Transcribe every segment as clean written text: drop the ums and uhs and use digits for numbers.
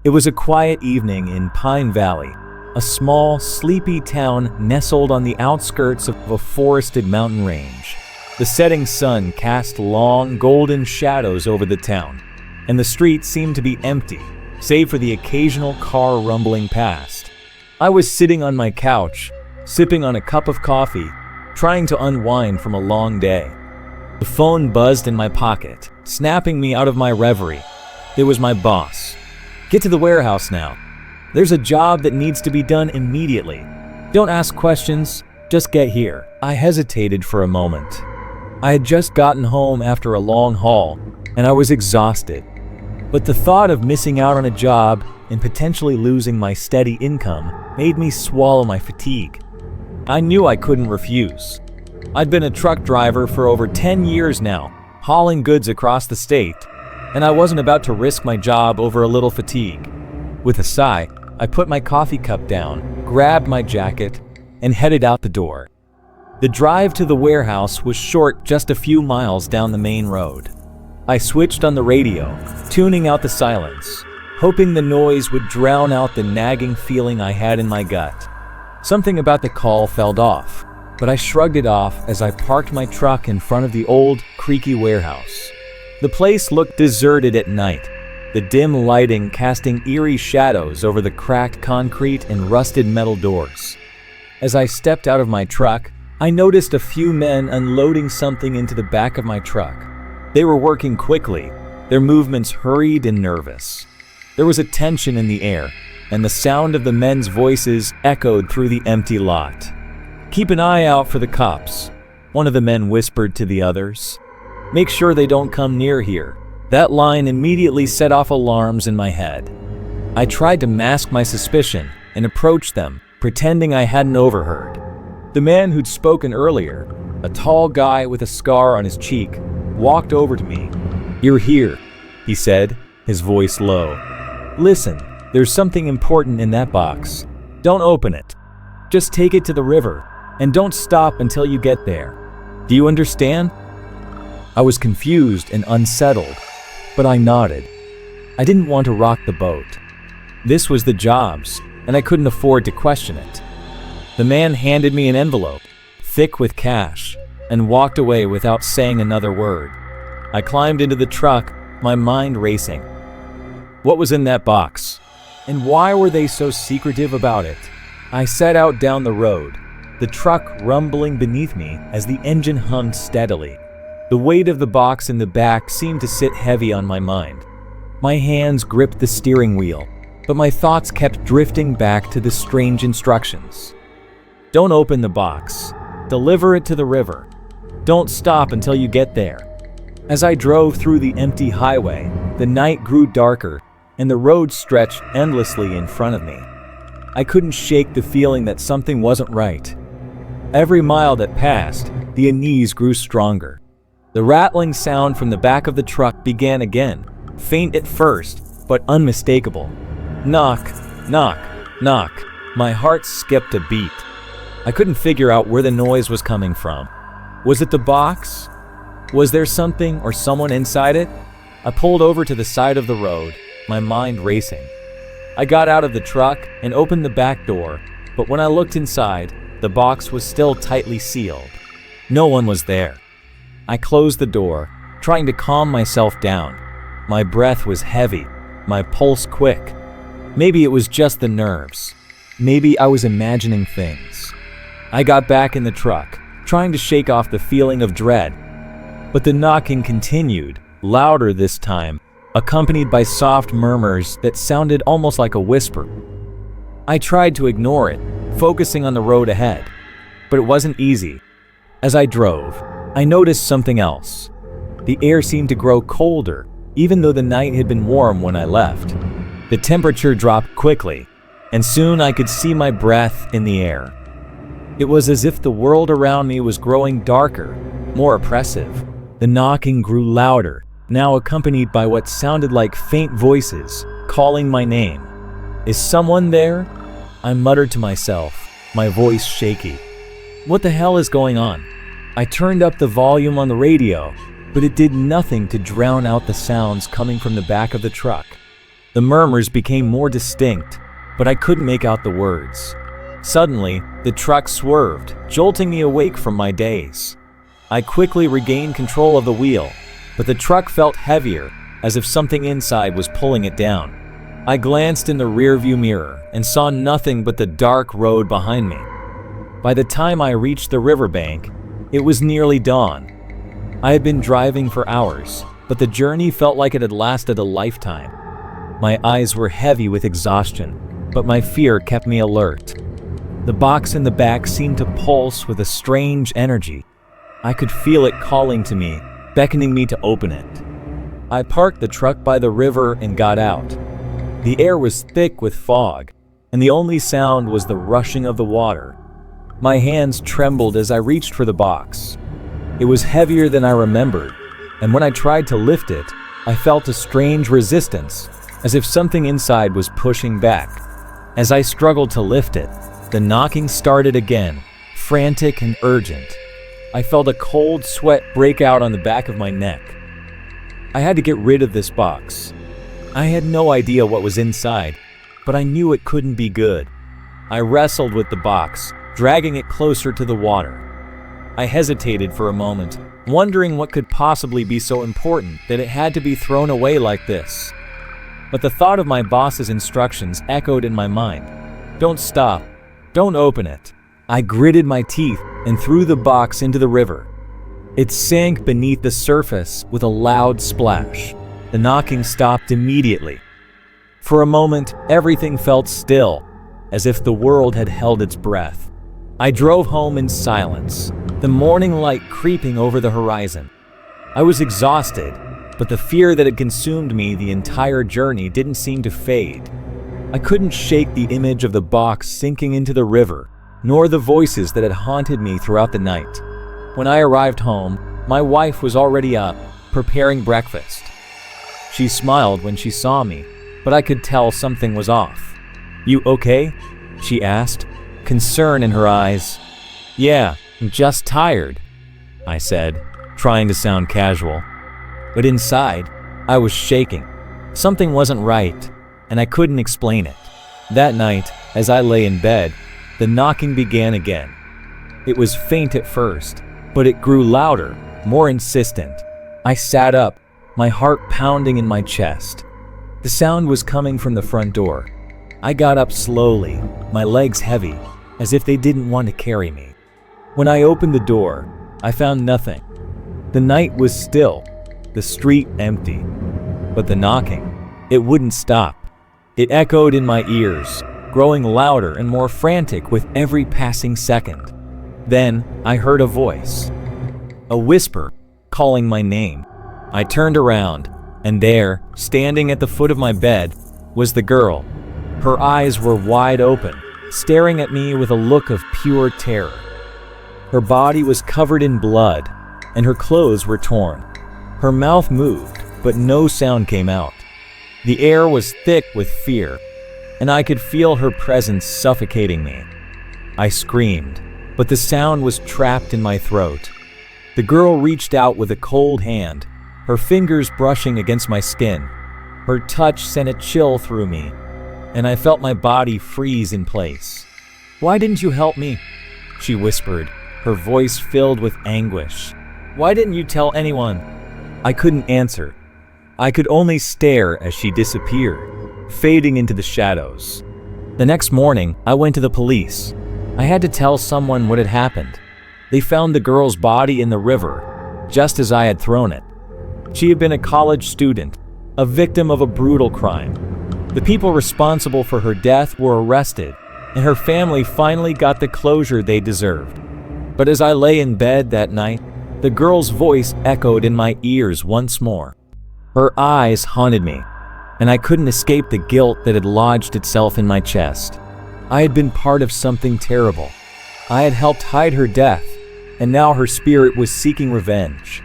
It was a quiet evening in Pine Valley, a small, sleepy town nestled on the outskirts of a forested mountain range. The setting sun cast long, golden shadows over the town, and the streets seemed to be empty, save for the occasional car rumbling past. I was sitting on my couch, sipping on a cup of coffee, trying to unwind from a long day. The phone buzzed in my pocket, snapping me out of my reverie. It was my boss. "Get to the warehouse now. There's a job that needs to be done immediately. Don't ask questions, just get here." I hesitated for a moment. I had just gotten home after a long haul, and I was exhausted. But the thought of missing out on a job and potentially losing my steady income made me swallow my fatigue. I knew I couldn't refuse. I'd been a truck driver for over 10 years now, hauling goods across the state, and I wasn't about to risk my job over a little fatigue. With a sigh, I put my coffee cup down, grabbed my jacket, and headed out the door. The drive to the warehouse was short, just a few miles down the main road. I switched on the radio, tuning out the silence, hoping the noise would drown out the nagging feeling I had in my gut. Something about the call felt off, but I shrugged it off as I parked my truck in front of the old, creaky warehouse. The place looked deserted at night, the dim lighting casting eerie shadows over the cracked concrete and rusted metal doors. As I stepped out of my truck, I noticed a few men unloading something into the back of my truck. They were working quickly, their movements hurried and nervous. There was a tension in the air, and the sound of the men's voices echoed through the empty lot. "Keep an eye out for the cops," one of the men whispered to the others. "Make sure they don't come near here." That line immediately set off alarms in my head. I tried to mask my suspicion and approach them, pretending I hadn't overheard. The man who'd spoken earlier, a tall guy with a scar on his cheek, walked over to me. "You're here," he said, his voice low. "Listen, there's something important in that box. Don't open it. Just take it to the river, and don't stop until you get there. Do you understand?" I was confused and unsettled, but I nodded. I didn't want to rock the boat. This was the job's, and I couldn't afford to question it. The man handed me an envelope, thick with cash, and walked away without saying another word. I climbed into the truck, my mind racing. What was in that box? And why were they so secretive about it? I set out down the road, the truck rumbling beneath me as the engine hummed steadily. The weight of the box in the back seemed to sit heavy on my mind. My hands gripped the steering wheel, but my thoughts kept drifting back to the strange instructions. Don't open the box. Deliver it to the river. Don't stop until you get there. As I drove through the empty highway, the night grew darker, and the road stretched endlessly in front of me. I couldn't shake the feeling that something wasn't right. Every mile that passed, the unease grew stronger. The rattling sound from the back of the truck began again, faint at first, but unmistakable. Knock, knock, knock. My heart skipped a beat. I couldn't figure out where the noise was coming from. Was it the box? Was there something or someone inside it? I pulled over to the side of the road, my mind racing. I got out of the truck and opened the back door, but when I looked inside, the box was still tightly sealed. No one was there. I closed the door, trying to calm myself down. My breath was heavy, my pulse quick. Maybe it was just the nerves. Maybe I was imagining things. I got back in the truck, trying to shake off the feeling of dread. But the knocking continued, louder this time, accompanied by soft murmurs that sounded almost like a whisper. I tried to ignore it, focusing on the road ahead, but it wasn't easy. As I drove, I noticed something else. The air seemed to grow colder, even though the night had been warm when I left. The temperature dropped quickly, and soon I could see my breath in the air. It was as if the world around me was growing darker, more oppressive. The knocking grew louder, now accompanied by what sounded like faint voices calling my name. "Is someone there?" I muttered to myself, my voice shaky. What the hell is going on? I turned up the volume on the radio, but it did nothing to drown out the sounds coming from the back of the truck. The murmurs became more distinct, but I couldn't make out the words. Suddenly, the truck swerved, jolting me awake from my daze. I quickly regained control of the wheel, but the truck felt heavier, as if something inside was pulling it down. I glanced in the rearview mirror and saw nothing but the dark road behind me. By the time I reached the riverbank, it was nearly dawn. I had been driving for hours, but the journey felt like it had lasted a lifetime. My eyes were heavy with exhaustion, but my fear kept me alert. The box in the back seemed to pulse with a strange energy. I could feel it calling to me, beckoning me to open it. I parked the truck by the river and got out. The air was thick with fog, and the only sound was the rushing of the water. My hands trembled as I reached for the box. It was heavier than I remembered, and when I tried to lift it, I felt a strange resistance, as if something inside was pushing back. As I struggled to lift it, the knocking started again, frantic and urgent. I felt a cold sweat break out on the back of my neck. I had to get rid of this box. I had no idea what was inside, but I knew it couldn't be good. I wrestled with the box, dragging it closer to the water. I hesitated for a moment, wondering what could possibly be so important that it had to be thrown away like this. But the thought of my boss's instructions echoed in my mind. Don't stop. Don't open it. I gritted my teeth and threw the box into the river. It sank beneath the surface with a loud splash. The knocking stopped immediately. For a moment, everything felt still, as if the world had held its breath. I drove home in silence, the morning light creeping over the horizon. I was exhausted, but the fear that had consumed me the entire journey didn't seem to fade. I couldn't shake the image of the box sinking into the river, nor the voices that had haunted me throughout the night. When I arrived home, my wife was already up, preparing breakfast. She smiled when she saw me, but I could tell something was off. "You okay?" she asked, concern in her eyes. "Yeah, I'm just tired," I said, trying to sound casual. But inside, I was shaking. Something wasn't right, and I couldn't explain it. That night, as I lay in bed, the knocking began again. It was faint at first, but it grew louder, more insistent. I sat up, my heart pounding in my chest. The sound was coming from the front door. I got up slowly, my legs heavy, as if they didn't want to carry me. When I opened the door, I found nothing. The night was still, the street empty. But the knocking, it wouldn't stop. It echoed in my ears, growing louder and more frantic with every passing second. Then I heard a voice, a whisper, calling my name. I turned around, and there, standing at the foot of my bed, was the girl. Her eyes were wide open, staring at me with a look of pure terror. Her body was covered in blood, and her clothes were torn. Her mouth moved, but no sound came out. The air was thick with fear, and I could feel her presence suffocating me. I screamed, but the sound was trapped in my throat. The girl reached out with a cold hand, her fingers brushing against my skin. Her touch sent a chill through me, and I felt my body freeze in place. "Why didn't you help me?" she whispered, her voice filled with anguish. "Why didn't you tell anyone?" I couldn't answer. I could only stare as she disappeared, fading into the shadows. The next morning, I went to the police. I had to tell someone what had happened. They found the girl's body in the river, just as I had thrown it. She had been a college student, a victim of a brutal crime. The people responsible for her death were arrested, and her family finally got the closure they deserved. But as I lay in bed that night, the girl's voice echoed in my ears once more. Her eyes haunted me, and I couldn't escape the guilt that had lodged itself in my chest. I had been part of something terrible. I had helped hide her death, and now her spirit was seeking revenge.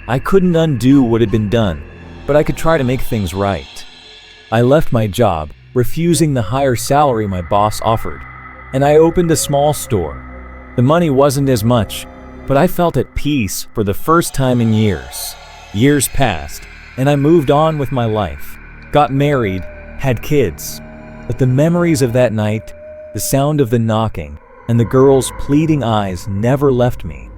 I couldn't undo what had been done, but I could try to make things right. I left my job, refusing the higher salary my boss offered, and I opened a small store. The money wasn't as much, but I felt at peace for the first time in years. Years passed, and I moved on with my life, got married, had kids. But the memories of that night, the sound of the knocking, and the girl's pleading eyes never left me.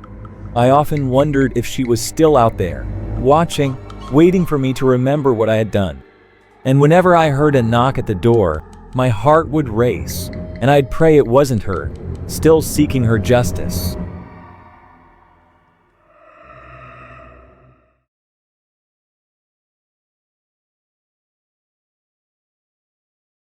I often wondered if she was still out there, watching, waiting for me to remember what I had done. And whenever I heard a knock at the door, my heart would race, and I'd pray it wasn't her, still seeking her justice.